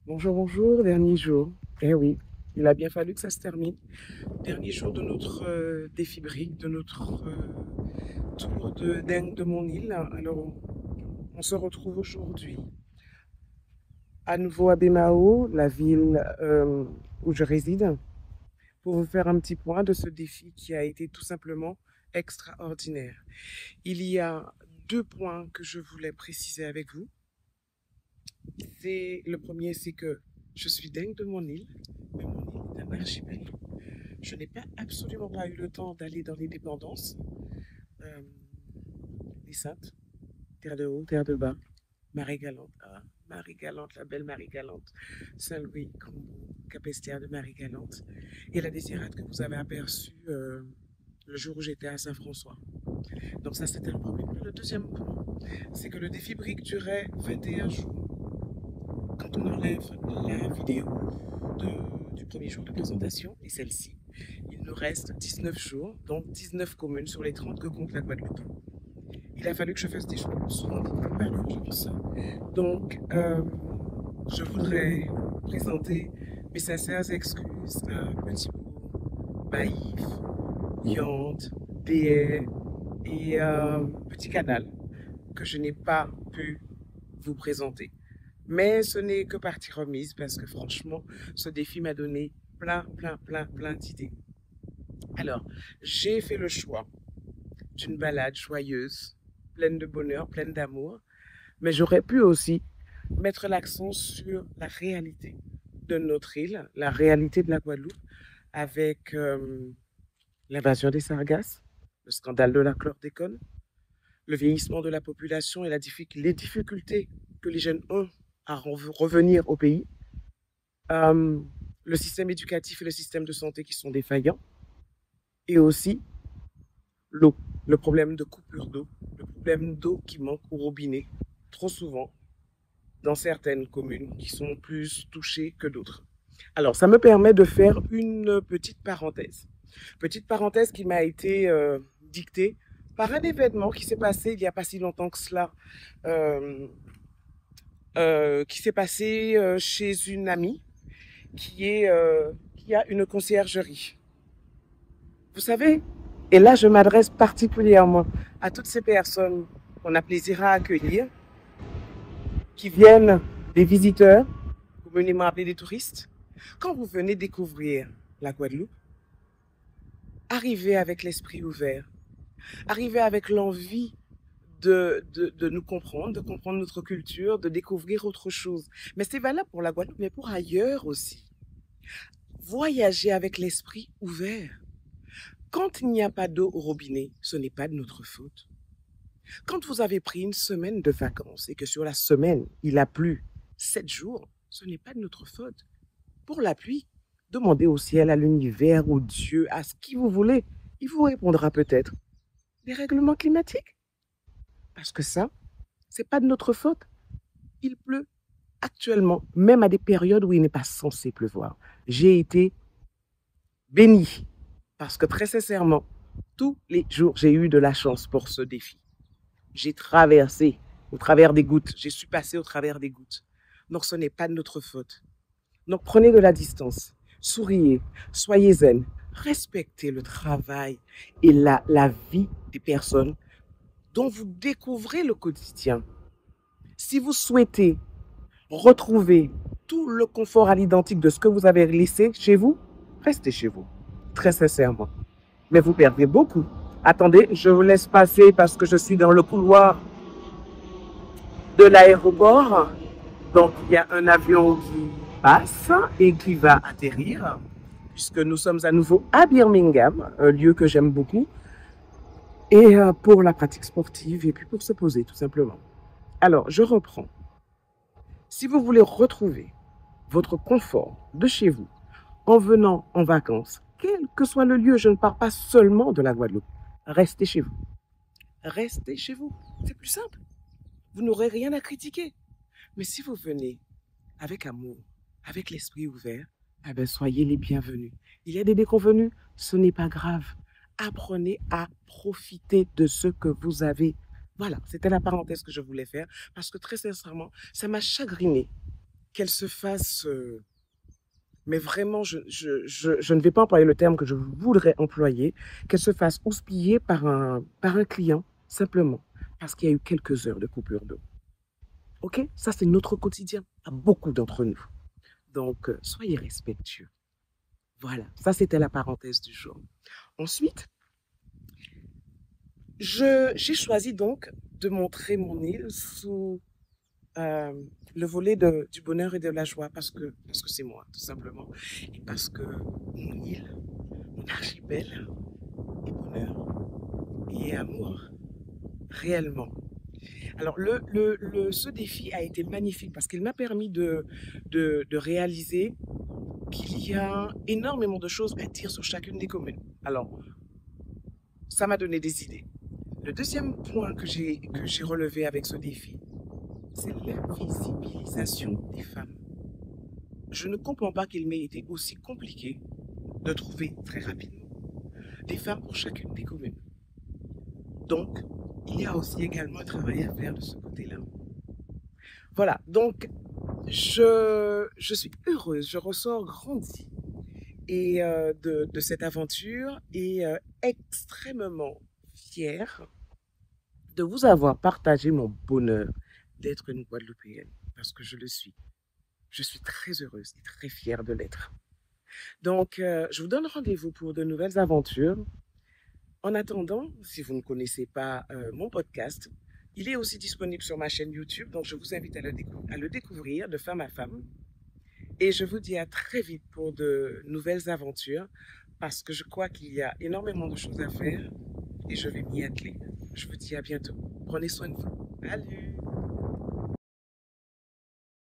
Bonjour, bonjour, dernier jour. Eh oui, il a bien fallu que ça se termine. Dernier jour de notre défi brique, de notre tour de dingue de mon île. Alors, on se retrouve aujourd'hui à nouveau à Bemao, la ville où je réside, pour vous faire un petit point de ce défi qui a été tout simplement extraordinaire. Il y a deux points que je voulais préciser avec vous. Le premier, c'est que je suis dingue de mon île, mais mon île est un archipel. Je n'ai pas absolument pas eu le temps d'aller dans les dépendances, euh, les Saintes, Terre de Haut, Terre de Bas, Marie-Galante, Marie-Galante, la belle Marie-Galante, Saint-Louis, Combo, Capestière de Marie-Galante, et la Désirade que vous avez aperçue le jour où j'étais à Saint-François. Donc ça, c'était le premier point. Le deuxième point, c'est que le défi brique durait 21 jours. Quand on enlève la vidéo du premier jour de présentation et celle-ci, il nous reste 19 jours, donc 19 communes sur les 30 que compte la Guadeloupe. Il a fallu que je fasse des choix souvent par l'urgence. Donc, je voudrais présenter mes sincères excuses à Petit Bourg, Baïf, Yonde, Déhay et Petit Canal que je n'ai pas pu vous présenter. Mais ce n'est que partie remise parce que franchement, ce défi m'a donné plein d'idées. Alors, j'ai fait le choix d'une balade joyeuse, pleine de bonheur, pleine d'amour, mais j'aurais pu aussi mettre l'accent sur la réalité de notre île, la réalité de la Guadeloupe, avec l'invasion des sargasses, le scandale de la chlordécone, le vieillissement de la population et les difficultés que les jeunes ont à revenir au pays, euh, le système éducatif et le système de santé qui sont défaillants, et aussi l'eau, le problème de coupure d'eau, le problème d'eau qui manque au robinet, trop souvent, dans certaines communes qui sont plus touchées que d'autres. Alors, ça me permet de faire une petite parenthèse. Petite parenthèse qui m'a été dictée par un événement qui s'est passé il n'y a pas si longtemps que cela, euh, qui s'est passé chez une amie qui a une conciergerie. Vous savez, et là je m'adresse particulièrement à toutes ces personnes qu'on a plaisir à accueillir, qui viennent des visiteurs, communément appelés des touristes. Quand vous venez découvrir la Guadeloupe, arrivez avec l'esprit ouvert, arrivez avec l'envie de nous comprendre, de comprendre notre culture, de découvrir autre chose. Mais c'est valable pour la Guadeloupe, mais pour ailleurs aussi. Voyagez avec l'esprit ouvert. Quand il n'y a pas d'eau au robinet, ce n'est pas de notre faute. Quand vous avez pris une semaine de vacances et que sur la semaine, il a plu 7 jours, ce n'est pas de notre faute. Pour la pluie, demandez au ciel, à l'univers, au Dieu, à ce qui vous voulez. Il vous répondra peut-être. Les règlements climatiques. Parce que ça, c'est pas de notre faute. Il pleut actuellement, même à des périodes où il n'est pas censé pleuvoir. J'ai été béni parce que très sincèrement, tous les jours, j'ai eu de la chance pour ce défi. J'ai traversé au travers des gouttes. J'ai su passer au travers des gouttes. Donc, ce n'est pas de notre faute. Donc, prenez de la distance. Souriez. Soyez zen. Respectez le travail et la vie des personnes dont vous découvrez le quotidien. Si vous souhaitez retrouver tout le confort à l'identique de ce que vous avez laissé chez vous, restez chez vous. Très sincèrement. Mais vous perdez beaucoup. Attendez, je vous laisse passer parce que je suis dans le couloir de l'aéroport. Donc, il y a un avion qui passe et qui va atterrir, puisque nous sommes à nouveau à Birmingham, un lieu que j'aime beaucoup, et pour la pratique sportive et puis pour se poser tout simplement. Alors, je reprends. Si vous voulez retrouver votre confort de chez vous en venant en vacances, quel que soit le lieu, je ne parle pas seulement de la Guadeloupe, restez chez vous. Restez chez vous. C'est plus simple. Vous n'aurez rien à critiquer. Mais si vous venez avec amour, avec l'esprit ouvert, eh bien, soyez les bienvenus. Il y a des déconvenus, ce n'est pas grave. Apprenez à profiter de ce que vous avez. Voilà, c'était la parenthèse que je voulais faire parce que très sincèrement, ça m'a chagriné qu'elle se fasse, mais vraiment, je ne vais pas employer le terme que je voudrais employer, qu'elle se fasse houspiller par un client, simplement, parce qu'il y a eu quelques heures de coupure d'eau. OK? Ça, c'est notre quotidien à beaucoup d'entre nous. Donc, soyez respectueux. Voilà, ça, c'était la parenthèse du jour. Ensuite, j'ai choisi donc de montrer mon île sous euh, le volet du bonheur et de la joie parce que c'est moi, tout simplement. Et parce que mon île, mon archipel est bonheur et amour, réellement. Alors, ce défi a été magnifique parce qu'il m'a permis de réaliser qu'il y a énormément de choses à dire sur chacune des communes. Alors, ça m'a donné des idées. Le deuxième point que j'ai relevé avec ce défi, c'est l'invisibilisation des femmes. Je ne comprends pas qu'il m'ait été aussi compliqué de trouver très rapidement des femmes pour chacune des communes. Donc, il y a aussi également un travail à faire de ce côté-là. Voilà, donc je suis heureuse, je ressors grandie et de cette aventure et extrêmement fière de vous avoir partagé mon bonheur d'être une Guadeloupéenne, parce que je le suis. Je suis très heureuse et très fière de l'être. Donc, je vous donne rendez-vous pour de nouvelles aventures. En attendant, si vous ne connaissez pas mon podcast, il est aussi disponible sur ma chaîne YouTube, donc je vous invite à le découvrir de femme à femme. Et je vous dis à très vite pour de nouvelles aventures, parce que je crois qu'il y a énormément de choses à faire et je vais m'y atteler. Je vous dis à bientôt. Prenez soin de vous. Salut!